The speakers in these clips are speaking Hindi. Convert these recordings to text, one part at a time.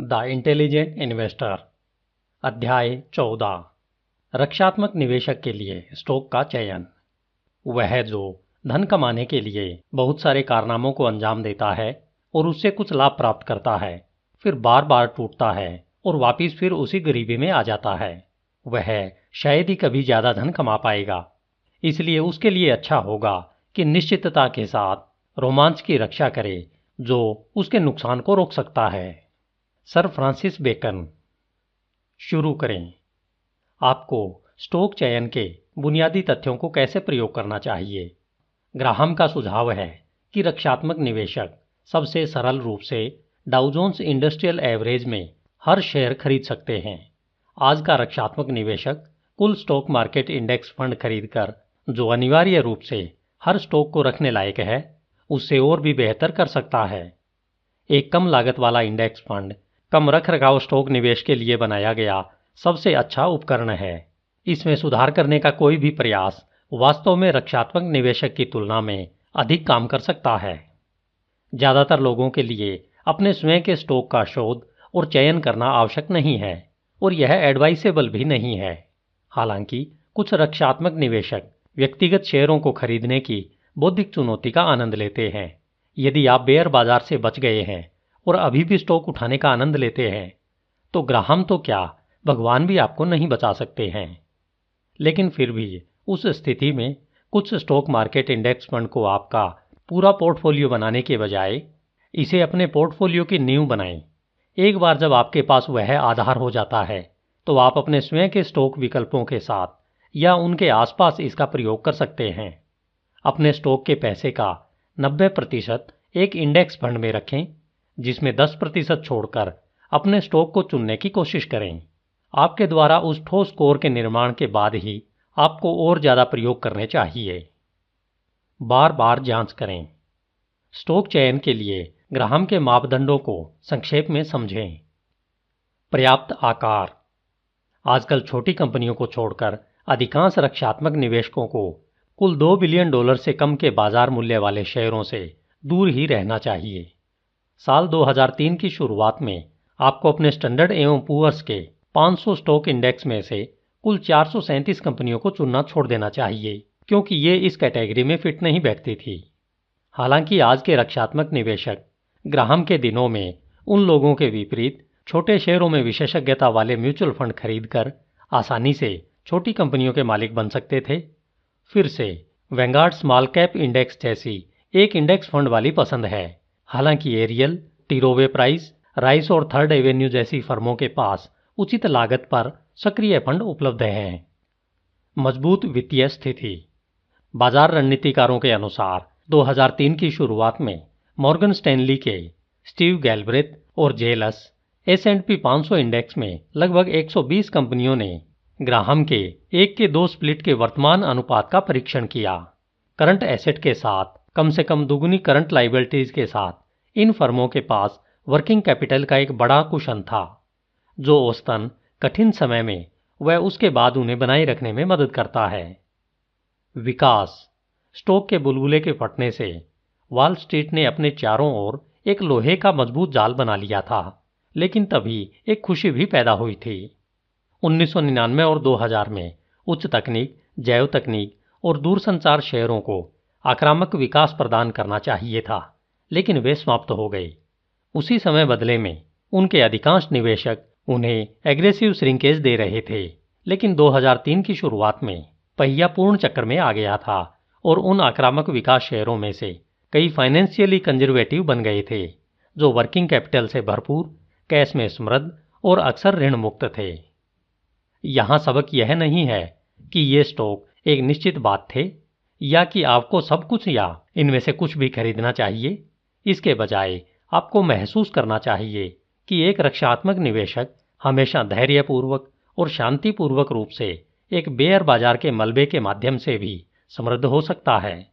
The intelligent investor. अध्याय 14। रक्षात्मक निवेशक के लिए स्टॉक का चयन। वह जो धन कमाने के लिए बहुत सारे कारनामों को अंजाम देता है और उससे कुछ लाभ प्राप्त करता है, फिर बार बार टूटता है और वापिस फिर उसी गरीबी में आ जाता है, वह शायद ही कभी ज्यादा धन कमा पाएगा। इसलिए उसके लिए अच्छा होगा कि निश्चितता के साथ रोमांच की रक्षा करे जो उसके नुकसान को रोक सकता है। Sir Francis Bacon. शुरू करें। आपको स्टॉक चयन के बुनियादी तथ्यों को कैसे प्रयोग करना चाहिए। ग्राहम का सुझाव है कि रक्षात्मक निवेशक सबसे सरल रूप से डाउ जोन्स इंडस्ट्रियल एवरेज में हर शेयर खरीद सकते हैं। आज का रक्षात्मक निवेशक कुल स्टॉक मार्केट इंडेक्स फंड खरीदकर, जो अनिवार्य रूप से हर स्टॉक को रखने लायक है, उससे और भी बेहतर कर सकता है। एक कम लागत वाला इंडेक्स फंड कम रखरखाव स्टॉक निवेश के लिए बनाया गया सबसे अच्छा उपकरण है। इसमें सुधार करने का कोई भी प्रयास वास्तव में रक्षात्मक निवेशक की तुलना में अधिक काम कर सकता है। ज्यादातर लोगों के लिए अपने स्वयं के स्टॉक का शोध और चयन करना आवश्यक नहीं है और यह एडवाइसेबल भी नहीं है। हालांकि कुछ रक्षात्मक निवेशक व्यक्तिगत शेयरों को खरीदने की बौद्धिक चुनौती का आनंद लेते हैं। यदि आप बेयर बाजार से बच गए हैं और अभी भी स्टॉक उठाने का आनंद लेते हैं, तो ग्राहम तो क्या, भगवान भी आपको नहीं बचा सकते हैं। लेकिन फिर भी उस स्थिति में कुछ स्टॉक मार्केट इंडेक्स फंड को आपका पूरा पोर्टफोलियो बनाने के बजाय इसे अपने पोर्टफोलियो की नींव बनाएं। एक बार जब आपके पास वह आधार हो जाता है, तो आप अपने स्वयं के स्टॉक विकल्पों के साथ या उनके आसपास इसका प्रयोग कर सकते हैं। अपने स्टॉक के पैसे का 90% एक इंडेक्स फंड में रखें, जिसमें 10% छोड़कर अपने स्टॉक को चुनने की कोशिश करें। आपके द्वारा उस ठोस स्कोर के निर्माण के बाद ही आपको और ज्यादा प्रयोग करने चाहिए। बार बार जांच करें। स्टॉक चयन के लिए ग्राहम के मापदंडों को संक्षेप में समझें। पर्याप्त आकार। आजकल छोटी कंपनियों को छोड़कर अधिकांश रक्षात्मक निवेशकों को कुल $2 बिलियन से कम के बाजार मूल्य वाले शेयरों से दूर ही रहना चाहिए। साल 2003 की शुरुआत में आपको अपने स्टैंडर्ड एवं पुअर्स के 500 स्टॉक इंडेक्स में से कुल 437 कंपनियों को चुनना छोड़ देना चाहिए, क्योंकि ये इस कैटेगरी में फिट नहीं बैठती थी। हालांकि आज के रक्षात्मक निवेशक ग्राहम के दिनों में उन लोगों के विपरीत छोटे शेयरों में विशेषज्ञता वाले म्यूचुअल फंड खरीदकर आसानी से छोटी कंपनियों के मालिक बन सकते थे। फिर से वैंगार्ड स्मॉल कैप इंडेक्स जैसी एक इंडेक्स फंड वाली पसंद है। हालांकि एरियल, टी रोवे प्राइस, राइस और थर्ड एवेन्यू जैसी फर्मों के पास उचित लागत पर सक्रिय फंड उपलब्ध हैं। मजबूत वित्तीय स्थिति। बाजार रणनीतिकारों के अनुसार 2003 की शुरुआत में मॉर्गन स्टैनली के स्टीव गैल्ब्रेथ और जेलस S&P 500 इंडेक्स में लगभग 120 कंपनियों ने ग्राहम के 1:2 स्प्लिट के वर्तमान अनुपात का परीक्षण किया। करंट एसेट के साथ कम से कम दुगुनी करंट लाइबिलिटीज के साथ इन फर्मों के पास वर्किंग कैपिटल का एक बड़ा कुशन था, जो औसतन कठिन समय में वह उसके बाद उन्हें बनाए रखने में मदद करता है। विकास। स्टॉक के बुलबुले के फटने से वॉल स्ट्रीट ने अपने चारों ओर एक लोहे का मजबूत जाल बना लिया था, लेकिन तभी एक खुशी भी पैदा हुई थी। 1999 और 2000 में उच्च तकनीक, जैव तकनीक और दूरसंचार शेयरों को आक्रामक विकास प्रदान करना चाहिए था, लेकिन वे समाप्त हो गए। उसी समय बदले में उनके अधिकांश निवेशक उन्हें एग्रेसिव श्रिंकेज दे रहे थे। लेकिन 2003 की शुरुआत में पहिया पूर्ण चक्कर में आ गया था और उन आक्रामक विकास शेयरों में से कई फाइनेंशियली कंजर्वेटिव बन गए थे, जो वर्किंग कैपिटल से भरपूर, कैश में समृद्ध और अक्सर ऋण मुक्त थे। यहां सबक यह नहीं है कि ये स्टॉक एक निश्चित बात थे या कि आपको सब कुछ या इनमें से कुछ भी खरीदना चाहिए। इसके बजाय आपको महसूस करना चाहिए कि एक रक्षात्मक निवेशक हमेशा धैर्यपूर्वक और शांतिपूर्वक रूप से एक बेयर बाजार के मलबे के माध्यम से भी समृद्ध हो सकता है।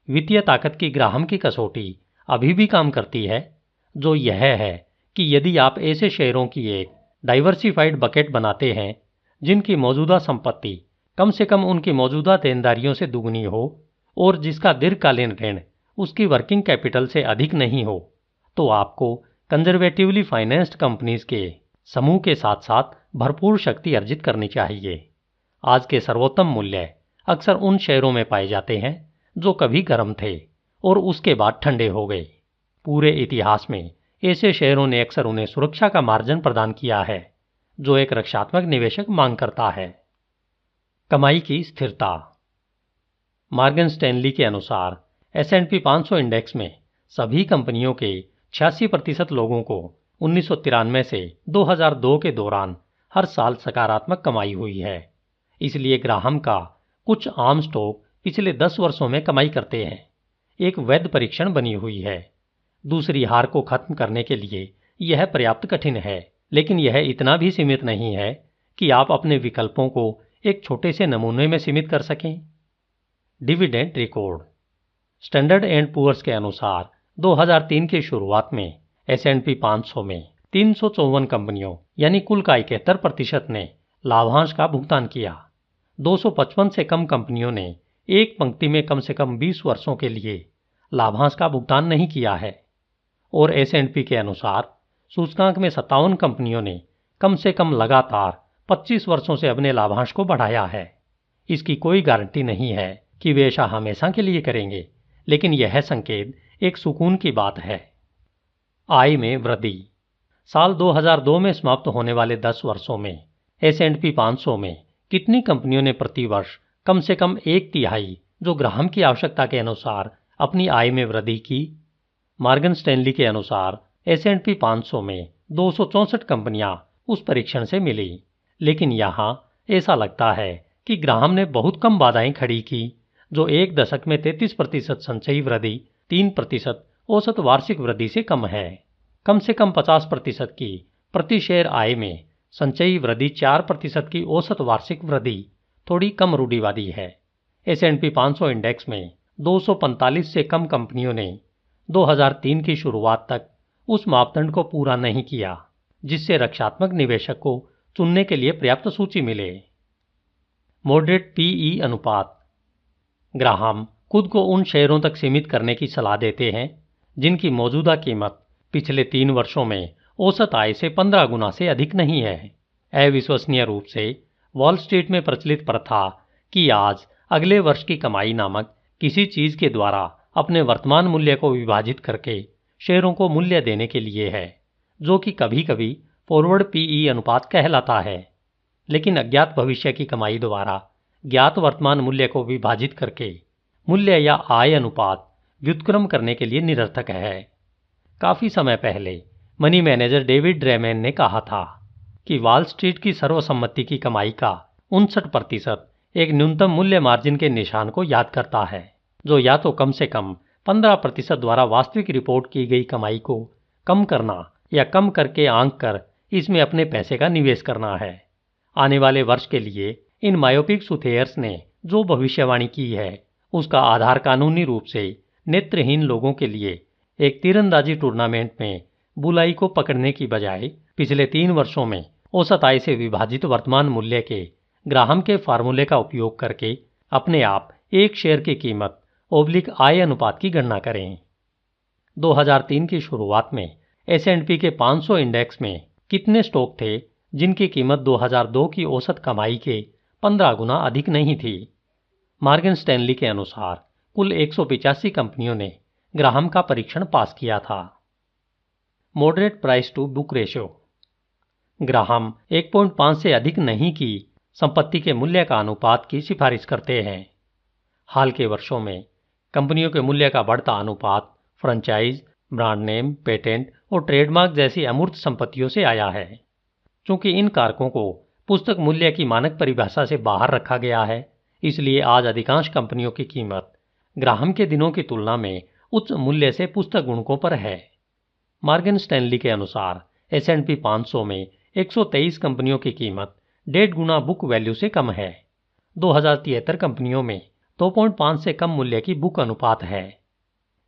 वित्तीय ताकत की ग्राहम की कसौटी अभी भी काम करती है, जो यह है कि यदि आप ऐसे शेयरों की एक डाइवर्सिफाइड बकेट बनाते हैं जिनकी मौजूदा संपत्ति कम से कम उनकी मौजूदा देनदारियों से दुगनी हो और जिसका दीर्घकालीन ऋण उसकी वर्किंग कैपिटल से अधिक नहीं हो, तो आपको कंजर्वेटिवली फाइनेंस्ड कंपनीज के समूह के साथ साथ भरपूर शक्ति अर्जित करनी चाहिए। आज के सर्वोत्तम मूल्य अक्सर उन शेयरों में पाए जाते हैं जो कभी गर्म थे और उसके बाद ठंडे हो गए। पूरे इतिहास में ऐसे शेयरों ने अक्सर उन्हें सुरक्षा का मार्जिन प्रदान किया है जो एक रक्षात्मक निवेशक मांग करता है। कमाई की स्थिरता। मॉर्गन स्टैनली के अनुसार S&P 500 इंडेक्स में सभी कंपनियों के 86% लोगों को 1993 से 2002 के दौरान हर साल सकारात्मक कमाई हुई है। इसलिए ग्राहम का कुछ आम स्टॉक पिछले 10 वर्षों में कमाई करते हैं एक वैध परीक्षण बनी हुई है। दूसरी हार को खत्म करने के लिए यह पर्याप्त कठिन है, लेकिन यह इतना भी सीमित नहीं है कि आप अपने विकल्पों को एक छोटे से नमूने में सीमित कर सकें। Dividend record. Standard and Poor's के अनुसार 2003 की शुरुआत में S&P 500 में 354 कंपनियों यानी कुल का 71% ने लाभांश का भुगतान किया। 255 से कम कंपनियों ने एक पंक्ति में कम से कम 20 वर्षों के लिए लाभांश का भुगतान नहीं किया है और S&P के अनुसार सूचकांक में 57 कंपनियों ने कम से कम लगातार 25 वर्षों से अपने लाभांश को बढ़ाया है। इसकी कोई गारंटी नहीं है कि वे ऐसा हमेशा के लिए करेंगे, लेकिन यह संकेत एक सुकून की बात है। आय में वृद्धि। साल 2002 में समाप्त होने वाले 10 वर्षों में S&P 500 में कितनी कंपनियों ने प्रति वर्ष कम से कम 1/3 जो ग्राहम की आवश्यकता के अनुसार अपनी आय में वृद्धि की? मॉर्गन स्टैनली के अनुसार S&P 500 में 264 कंपनियां उस परीक्षण से मिली, लेकिन यहां ऐसा लगता है कि ग्राहम ने बहुत कम बाधाएं खड़ी की जो एक दशक में 33% संचयी वृद्धि 3% औसत वार्षिक वृद्धि से कम है। कम से कम 50% की प्रति शेयर आय में संचयी वृद्धि 4% की औसत वार्षिक वृद्धि थोड़ी कम रूढ़िवादी है। S&P 500 इंडेक्स में 245 से कम कंपनियों ने 2003 की शुरुआत तक उस मापदंड को पूरा नहीं किया जिससे रक्षात्मक निवेशक को चुनने के लिए पर्याप्त सूची मिले। मॉडरेट PE अनुपात। ग्राहम खुद को उन शेयरों तक सीमित करने की सलाह देते हैं जिनकी मौजूदा कीमत पिछले 3 वर्षों में औसत आय से 15 गुना से अधिक नहीं है। अविश्वसनीय रूप से वॉल स्ट्रीट में प्रचलित प्रथा कि आज अगले वर्ष की कमाई नामक किसी चीज के द्वारा अपने वर्तमान मूल्य को विभाजित करके शेयरों को मूल्य देने के लिए है, जो कि कभी कभी फॉरवर्ड PE अनुपात कहलाता है, लेकिन अज्ञात भविष्य की कमाई द्वारा ज्ञात वर्तमान मूल्य को विभाजित करके मूल्य या आय अनुपात व्युत्क्रम करने के लिए निरर्थक है। काफी समय पहले मनी मैनेजर डेविड ड्रेमेन ने कहा था कि वॉल स्ट्रीट की सर्वसम्मति की कमाई का 59% एक न्यूनतम मूल्य मार्जिन के निशान को याद करता है, जो या तो कम से कम 15% द्वारा वास्तविक रिपोर्ट की गई कमाई को कम करना या कम करके आंक कर इसमें अपने पैसे का निवेश करना है। आने वाले वर्ष के लिए इन मायोपिक सुथेयर्स ने जो भविष्यवाणी की है उसका आधार कानूनी रूप से नेत्रहीन लोगों के लिए एक तीरंदाजी टूर्नामेंट में बुलाई को पकड़ने की बजाय पिछले 3 वर्षों में औसत आय से विभाजित वर्तमान मूल्य के ग्राहम के फार्मूले का उपयोग करके अपने आप एक शेयर की कीमत ओब्लिक आय अनुपात की गणना करें। 2003 की शुरुआत में S&P के 500 इंडेक्स में कितने स्टॉक थे जिनकी कीमत 2002 की औसत कमाई के 15 गुना अधिक नहीं थी? मॉर्गन स्टैनली के अनुसार कुल 185 कंपनियों ने ग्राहम का परीक्षण पास किया था। Moderate price to book ratio. Graham 1.5 से अधिक नहीं की संपत्ति के मूल्य का अनुपात की सिफारिश करते हैं। हाल के वर्षों में कंपनियों के मूल्य का बढ़ता अनुपात फ्रेंचाइज, ब्रांड नेम, पेटेंट और ट्रेडमार्क जैसी अमूर्त संपत्तियों से आया है। चूंकि इन कारकों को पुस्तक मूल्य की मानक परिभाषा से बाहर रखा गया है, इसलिए आज अधिकांश कंपनियों की कीमत ग्राहम के दिनों की तुलना में उच्च मूल्य से पुस्तक गुणकों पर है। मॉर्गन स्टैनली के अनुसार S&P 500 में 123 कंपनियों की कीमत 1.5 गुना बुक वैल्यू से कम है। 2073 कंपनियों में 2.5 से कम मूल्य की बुक अनुपात है।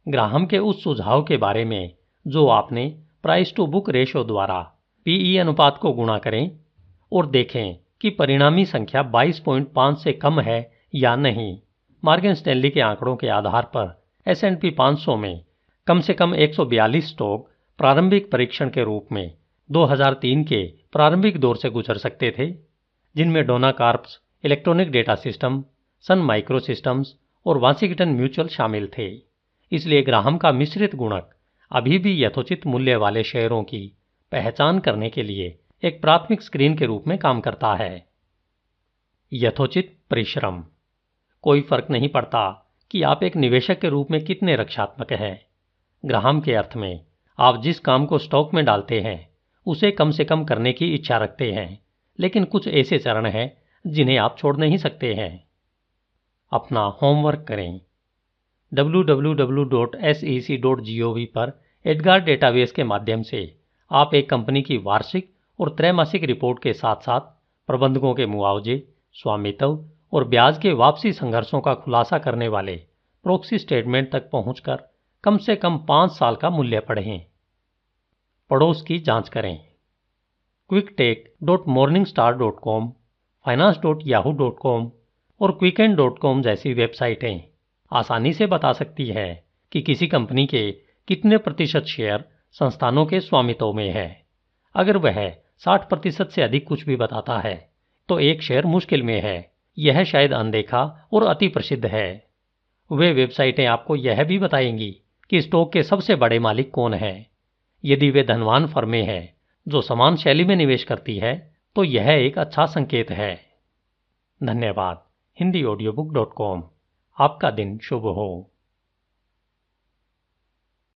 ग्राहम के उस सुझाव के बारे में जो आपने प्राइस टू बुक रेशियो द्वारा PE अनुपात को गुणा करें और देखें कि परिणामी संख्या 22.5 से कम है या नहीं। मॉर्गन स्टैनली के आंकड़ों के आधार पर S&P 500 में कम से कम 142 स्टॉक प्रारंभिक परीक्षण के रूप में 2003 के प्रारंभिक दौर से गुजर सकते थे, जिनमें डोना corps, electronic data system, Sun micro systems और वाशिंगटन म्यूचुअल शामिल थे। इसलिए ग्राहम का मिश्रित गुणक अभी भी यथोचित मूल्य वाले शेयरों की पहचान करने के लिए एक प्राथमिक स्क्रीन के रूप में काम करता है। यथोचित परिश्रम। कोई फर्क नहीं पड़ता कि आप एक निवेशक के रूप में कितने रक्षात्मक हैं। ग्राहम के अर्थ में आप जिस काम को स्टॉक में डालते हैं उसे कम से कम करने की इच्छा रखते हैं, लेकिन कुछ ऐसे चरण हैं जिन्हें आप छोड़ नहीं सकते हैं। अपना होमवर्क करें। www.sec.gov पर एडगार डेटाबेस के माध्यम से आप एक कंपनी की वार्षिक और त्रैमासिक रिपोर्ट के साथ साथ प्रबंधकों के मुआवजे, स्वामित्व और ब्याज के वापसी संघर्षों का खुलासा करने वाले प्रॉक्सी स्टेटमेंट तक पहुंचकर कम से कम 5 साल का मूल्य पढ़ें। पड़ोस की जांच करें। quicktake.morningstar.com, finance.yahoo.com और quickend.com जैसी वेबसाइटें आसानी से बता सकती है कि किसी कंपनी के कितने प्रतिशत शेयर संस्थानों के स्वामित्व में है। अगर वह 60% से अधिक कुछ भी बताता है तो एक शेयर मुश्किल में है। यह शायद अनदेखा और अति प्रसिद्ध है। वे वेबसाइटें आपको यह भी बताएंगी कि स्टॉक के सबसे बड़े मालिक कौन हैं। यदि वे धनवान फर्में हैं जो समान शैली में निवेश करती है तो यह एक अच्छा संकेत है। धन्यवाद। hindiaudiobook.com। आपका दिन शुभ हो।